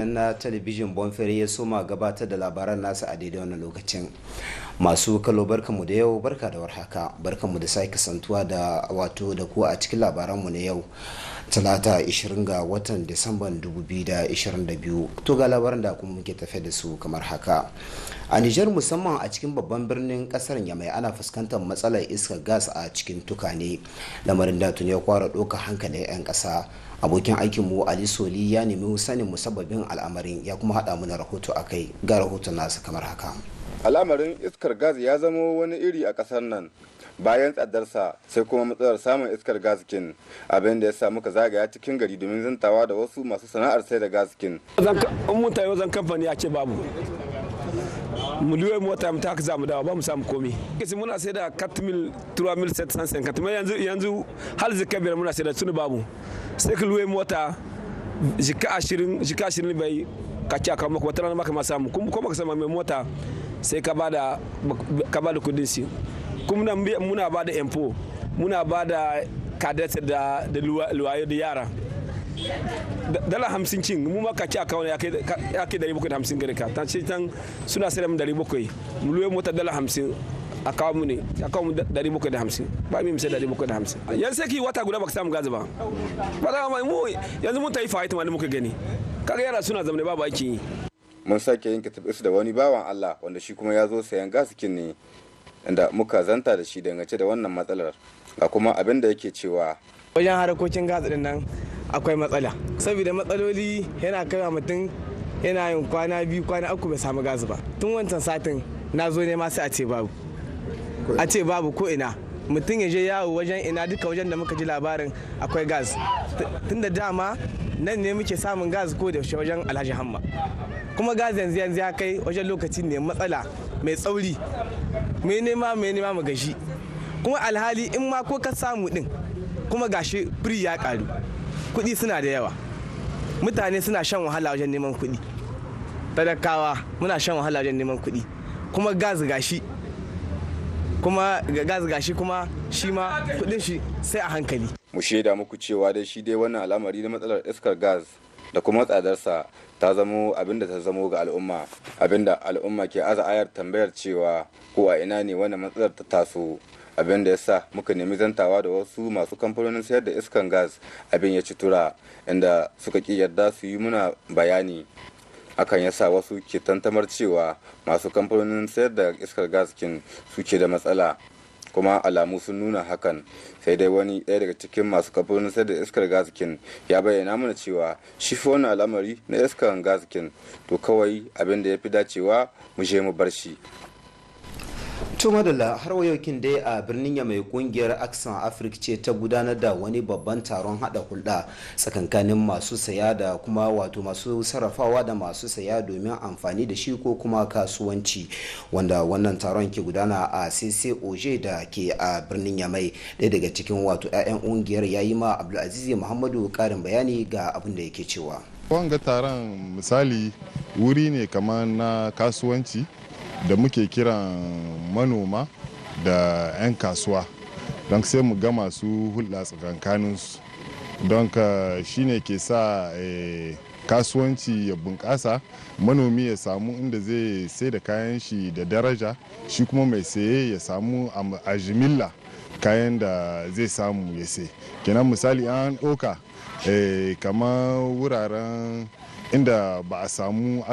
na talabijin Bonferey ya soma gabatar da labaran nasa a daidai wannan lokacin. Masu kallo barkanmu da yau, barka da warhaka, barkanmu da sake kasantuwa da da ku a cikin labaranmu na yau Talata 20 ga watan Disamban 2022. To ga labaran da kuma muke tafe da su kamar haka. A Nijar, musamman a cikin babban birnin kasar Yamai, ana fuskantar matsalar iskar gas a cikin tukane, lamarin da tuni ya kwara ɗaukar hankalin 'yan ƙasa. Abokin aikinmu Ali Soli ya nemi sanin musabbabin al'amarin, ya kuma haɗa mana rahoto a kai, ga rahoton nasa kamar haka. Al'amarin iskar gas ya zama wani iri a ƙasar nan. Bayan tsadarsa sai kuma matsalar samun iskar gaskin, abin da ya sa muka zagaya cikin gari domin zantawa da wasu masu sana'ar sai da gaskin. Mun tayi wajen kamfani a ce babu miliyoyin mota mu ta haka zamu dawo ba mu samu komi. Kasi muna sai da 4,000 3,750 yanzu hal zika biyar muna sai da tuni babu. Sai ka luwe mota jika 20 bai ka ci aka maka wata rana maka ma samu kuma ka samu mai mota sai ka bada kudin si. Kuma muna bada empo, muna bada kadet da luwaye da yara. Dala 50 cin mu maka ci aka wani ya kai 750 gare ka ta ce tan suna sayar mu 700 mu luwe mota dala 50 a kawo mu ne a kawo mu 750 ba mi sai 750 yanzu sai ki wata guda baka samu gazi ba da mu yanzu mun tayi fight wanda muka gani kaga yara suna zamane babu aiki yi. Mun sake yin kitabis da wani bawan Allah wanda shi kuma ya zo sayan gasikin ne, inda muka zanta da shi dangance da wannan matsalar ga kuma abin da yake cewa wajen harakokin gas din nan akwai matsala saboda matsaloli yana kaiwa mutum yana yin kwana 2 kwana 3 bai samu gas ba. Tun wancan satin na zo ne ma sai a ce babu ko ina, mutum ya je yawo wajen ina duka wajen da muka ji labarin akwai gas, tun da dama nan ne muke samun gas ko da wajen Alhaji Hamma, kuma gas yanzu ya kai wajen lokacin ne matsala mai tsauri, mai nema mu gashi, kuma alhali in ma ko ka samu din kuma gashi firi ya karu, kuɗi suna da yawa, mutane suna shan wahala wajen neman kuɗi, talakawa muna shan wahala wajen neman kuɗi, kuma gas gashi kuma shi ma kudin shi sai a hankali. Mu shaida muku cewa dai shi dai wannan al'amari na matsalar iskar gas da kuma tsadarsa ta zamo abinda ta zamo ga al'umma, abinda al'umma ke aza ayar tambayar cewa ko a ina ne wannan matsalar ta taso, abinda yasa muka nemi zantawa da wasu masu kamfanonin sayar da iskar gas, abin ya ci tura inda suka ki yarda su yi muna bayani. Hakan yasa wasu ke tantamar cewa masu kamfanonin sayar da iskar gaskin suke da matsala, kuma alamu sun nuna hakan. Sai dai wani ɗaya daga cikin masu kamfanonin sayar da iskar gaskin ya bayyana mana cewa shi fa wannan al'amari na iskar gaskin to kawai abin da ya fi dacewa mu je mu bar shi. To madalla, har wayokin dai a birnin Yamai kungiyar Aksan Afrik ce ta gudanar da wani babban taron hada hulɗa tsakankanin masu saya da kuma masu sarrafawa da masu saya domin amfani da shi ko kuma kasuwanci, wanda wannan taron ke gudana a CCOJ da ke a birnin Yamai. Ɗaya daga cikin 'ya'yan kungiyar ya yi ma Abdulaziz Muhammadu ƙarin bayani ga abin da yake cewa. Wanga taron misali wuri ne kamar na kasuwanci da muke kiran manoma da 'yan kasuwa don sai mu ga masu hulɗa tsakankaninsu, don ka shi ne ke sa kasuwanci ya bunƙasa, manomi ya samu inda zai sai da kayan shi da daraja, shi kuma mai saye ya samu a jimilla kayan da zai samu ya sai. Kenan misali an ɗauka kamar wuraren inda ba a samu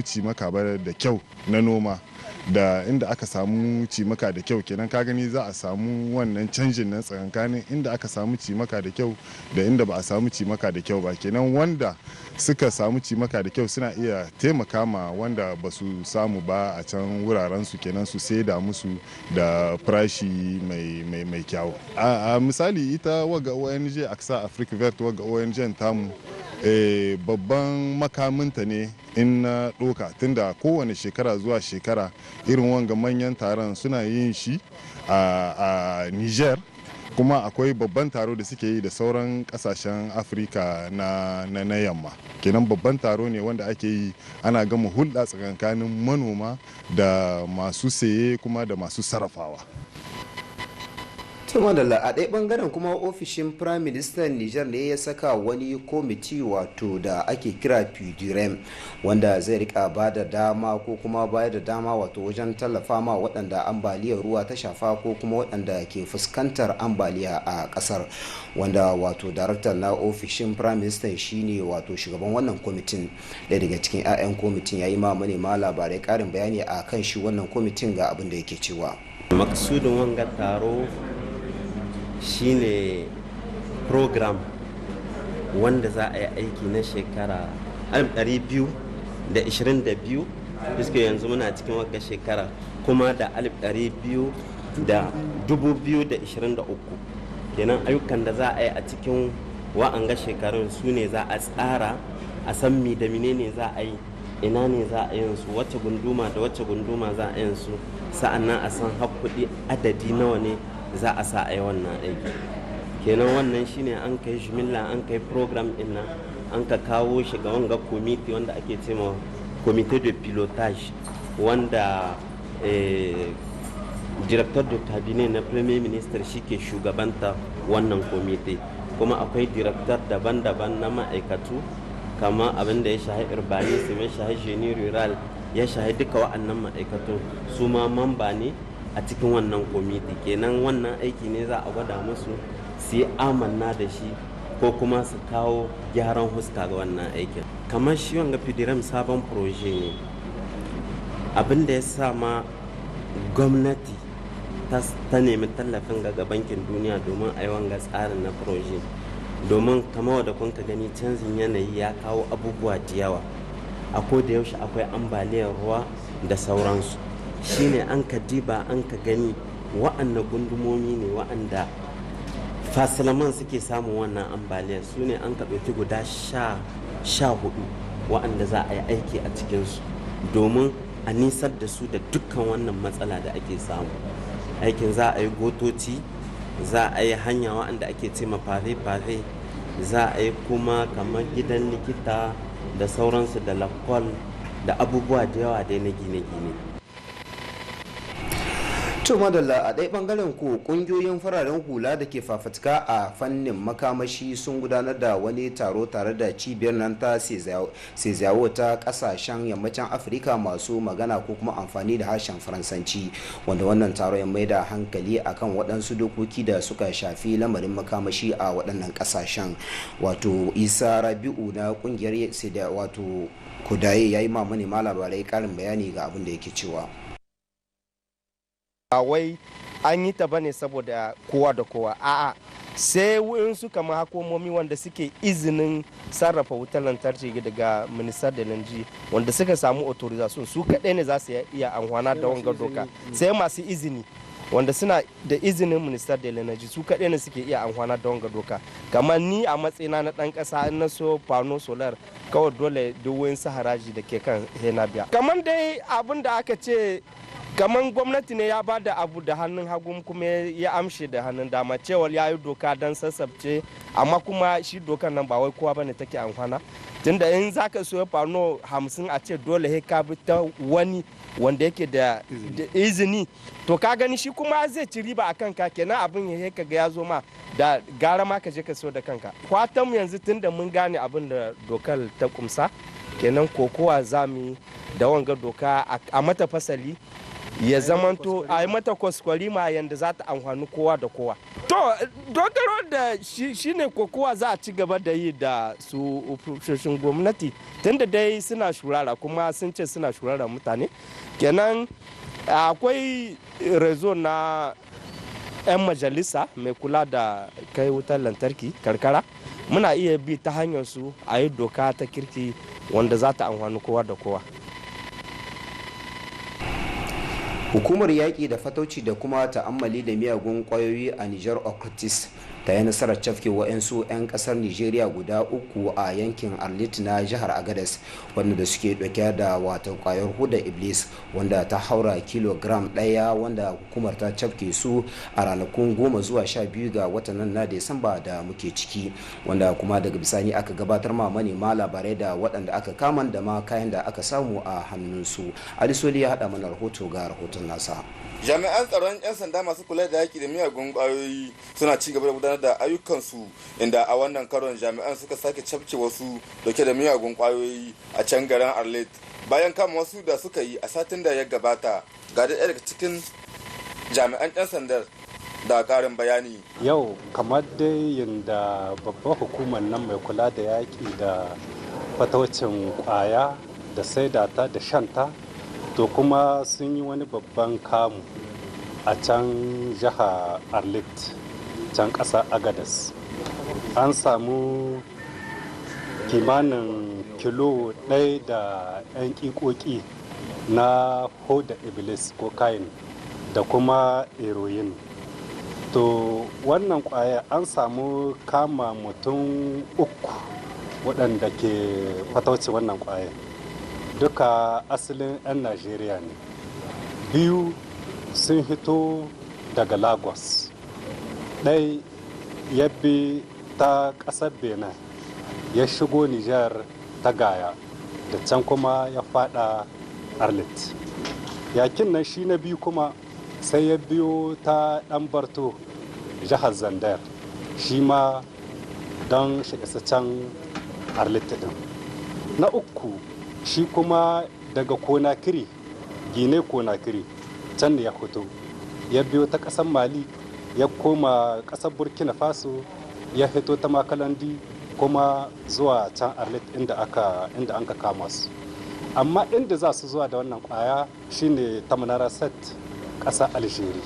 cimaka ba da kyau na noma da inda aka samu cimaka da kyau, kenan ka gani za a samu wannan canjin na tsakankanin inda aka samu cimaka da kyau da inda ba a samu cimaka da kyau ba. Kenan wanda suka samu cimaka da kyau suna iya taimaka ma wanda ba su samu ba a can wuraren su, kenan su saida musu da farashi mai kyau. A misali ita waga ONG Aksa Africa Vert, waga ONG tamu babban makaminta ne in na ɗoka, tunda kowane shekara zuwa shekara irin wanga manyan taron suna yin shi a Niger, kuma akwai babban taro da suke yi da sauran kasashen Afirka na yamma. Kenan babban taro ne wanda ake yi ana gama hulɗa tsakankanin manoma da masu saye kuma da masu sarrafawa. madalla a ɗaya ɓangaren kuma ofishin prime minister niger ne ya saka wani komiti wato da ake kira pdrem wanda zai rika ba da dama ko kuma bayar da dama wato wajen tallafa ma waɗanda ambaliyar ruwa ta shafa ko kuma waɗanda ke fuskantar ambaliya a ƙasar, wanda wato daraktan na ofishin prime minister shine wato shugaban wannan kwamitin. Ɗaya daga cikin 'ya'yan kwamitin ya yi ma manema labarai ƙarin bayani a kan shi wannan kwamitin ga abin da yake cewa. Maksudin wanga taro shine program wanda za a yi aiki na shekara 2022 iske yanzu muna cikin wagga shekara, kuma da 2023 kenan ayyukan da za a yi a cikin wa'anga shekarun su ne za a tsara a san mi da menene za a yi, ina ne za a yin su, wacce gunduma da wacce gunduma za a yin su, sa'annan a san haƙuɗi adadi nawa ne za a sa a yi wannan aiki. Kenan wannan shine an kai jimilla, an kai program ɗin nan, an ka kawo shi ga wanga komiti wanda ake cewa comité de pilotage, wanda directeur de cabinet na premier minister shi ke shugabanta wannan komite, kuma akwai directeur daban-daban na ma'aikatu, kama abin da ya shahi urbanism, ya shahi génie rural, ya shahi duka wa'annan ma'aikatu su ma mamba ne a cikin wannan komiti. Kenan wannan aiki ne za a gwada musu su yi amanna da shi ko kuma su kawo gyaran huska ga wannan aikin. Kamar shi wanga fidiram sabon proje ne, abin da ya sa ma gwamnati ta nemi tallafin ga bankin duniya domin a yi wanga tsarin na proje, domin kamar wadda kun ka gani canjin yanayi ya kawo abubuwa da yawa, a da yaushe akwai ambaliyar ruwa da sauransu. Shine an ka diba an ka gani wa'annan gundumomi ne wa'anda fasilaman suke samun wannan ambaliyar, su ne an ka ɗauki guda 14 wa'anda za a yi aiki a cikinsu domin a nisar da su da dukkan wannan matsala da ake samu. Aikin za a yi gotoci, za a yi hanya wa'anda ake ce ma fare-fare, za a yi kuma kamar gidan likita da sauransu da lakwal da abubuwa da yawa dai na gine-gine. To madalla, a ɗaya ɓangaren ku ƙungiyoyin fararen hula da ke fafutuka a fannin makamashi sun gudanar da wani taro tare da cibiyar nan ta sezawo ta ƙasashen yammacin afirka masu magana ko kuma amfani da harshen faransanci, wanda wannan taro ya mai da hankali akan waɗansu dokoki da suka shafi lamarin makamashi a waɗannan ƙasashen. Wato Isa Rabi'u na ƙungiyar seda wato kudaye ya yi ma manema labarai ƙarin bayani ga abin da yake cewa. Ba wai an yi ta bane saboda kowa da kowa, a'a sai wayansu kamar hukumomi wanda suke izinin sarrafa wutar lantarki daga ministar da lanji wanda suka samu authorization su kaɗai ne za su iya amfana da wanga doka, sai masu izini wanda suna da izinin ministar da lanji su kaɗai ne suke iya amfana da wanga doka. Kamar ni a matsayina na ɗan ƙasa in na so pano solar kawai dole duk wayansu haraji da ke kan hena biya. Kamar dai abin da aka ce kamar gwamnati ne ya ba da abu da hannun hagu kuma ya amshe da hannun dama, cewar ya yi doka don sassabce, amma kuma shi dokan nan ba wai kowa bane take amfana, tunda in zaka so fano 50 a ce dole he ka bi ta wani wanda yake da izini, to ka gani shi kuma zai ci riba a kanka, kenan abin ya ka ga ya zo ma da gara ma ka je ka so da kanka. Kwatan yanzu tunda mun gane abin da dokar ta kumsa, kenan kokowa zamu da wanga doka a mata fasali ya zamanto a yi mata kwaskwarima yadda za ta amfani kowa da kowa. To dogaro da shi ne kokowa za a ci gaba da yi da su ofishoshin gwamnati, tunda dai suna shurara kuma sun ce suna shurara mutane, kenan akwai rezo na 'yan majalisa mai kula da kai wutar lantarki karkara, muna iya bi ta hanyar su a yi doka ta kirki wanda za ta amfani kowa da kowa. Hukumar yaƙi da fatauci da kuma ta'ammali da miyagun ƙwayoyi a Nijar Okritis ta yi nasarar cafke wa'yansu 'yan kasar Nigeria guda 3 a yankin Arlit na jihar Agadez wanda suke dauke da wato kwayar huda iblis wanda ta haura kilogram 1 wanda hukumar ta cafke su a ranakun 10 zuwa 12 ga watan nan na Desamba da muke ciki, wanda kuma daga bisani aka gabatar ma manema labarai da waɗanda aka kama da ma kayan da aka samu a hannunsu. Alisoli ya haɗa mana rahoto ga rahoton nasa. Jami'an tsaron 'yan sanda masu kula da yaki da miyagun kwayoyi suna ci gaba da gudanar da ayyukansu, inda a wannan karon jami'an suka sake cafke wasu dauke da miyagun kwayoyi a can garin Arlet bayan kama wasu da suka yi a satin da ya gabata. Ga da daga cikin jami'an 'yan sandar da karin bayani. Yau kamar dai yadda babbar hukumar nan mai kula da yaki da fataucin kwaya da saidata da shanta, to kuma sun yi wani babban kamu a can jiha Arlit, can ƙasa Agadas. An samu kimanin kilo 1 da 'yan ƙiƙoƙi na hoda iblis ko kain da kuma heroin. To wannan kwaya an samu kama mutum 3 waɗanda ke fatauci wannan kwaya. Duka asalin 'yan Najeriya ne. 2 sun hito daga Lagos. 1 ya bi ta ƙasar Benin ya shigo Nijar ta Gaya, da can kuma ya fada Arlit. Yakin nan shi na 2 kuma sai ya biyo ta ɗan Barto jihar Zandar, shi ma don shi isa can Arlit din. Na 3 shi kuma daga Konakiri, Gine Konakiri, can da ya fito ya biyo ta ƙasar Mali ya koma ƙasar Burkina Faso, ya fito ta Makalandi kuma zuwa can Arlit inda an ka kama su. Amma inda za su zuwa da wannan kwaya shine ta Manaraset, ƙasar Algeria.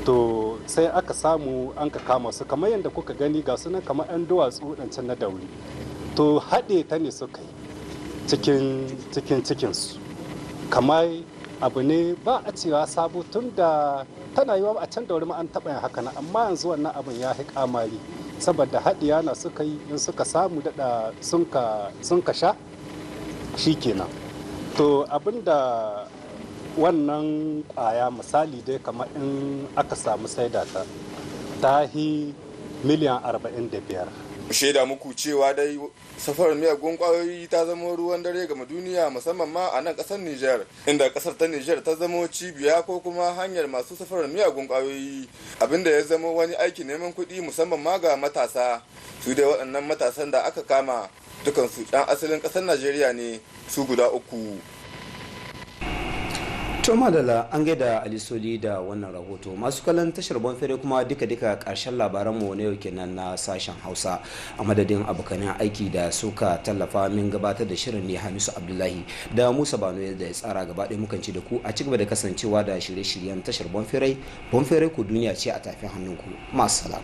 To sai aka samu an ka kama su kamar yadda kuka gani ga sunan kamar 'yan duwatsu waɗancan na dauri. To haɗe ta ne suka yi cikinsu, kamar abu ne ba a cewa sabo, tun da tana yiwa a can dauri ma an taɓa yin haka na, amma yanzu wannan abin ya fi kamari saboda haɗiya na suka yi, in suka samu daɗa sun ka sha shi kenan. To abinda wannan ƙwaya misali dai kamar in aka samu saida ta hi miliyan 45. Shaida muku cewa dai safarar miyagun kwayoyi ta zama ruwan dare ga duniya, musamman ma a nan kasar Nijar, inda kasar ta Nijar ta zama cibiya ko kuma hanyar masu safarar miyagun kwayoyi, abinda ya zama wani aiki neman kuɗi musamman ma ga matasa. Su dai waɗannan matasan da aka kama dukansu ɗan asalin kasar Najeriya ne, su guda 3. To madala an gaida Alisoli da wannan rahoto. Masu kallon tashar Bonferey kuma duka karshen labaranmu na yau kenan na sashen Hausa. A madadin abokanan aiki da suka tallafa min gabatar da shirin ne Hamisu Abdullahi da Musa Bano da ya tsara gaba ɗaya mukan ci da ku a cigaba da kasancewa da shirye-shiryen tashar Bonferey. Bonferey ku duniya ce a tafin hannunku. Masu salam.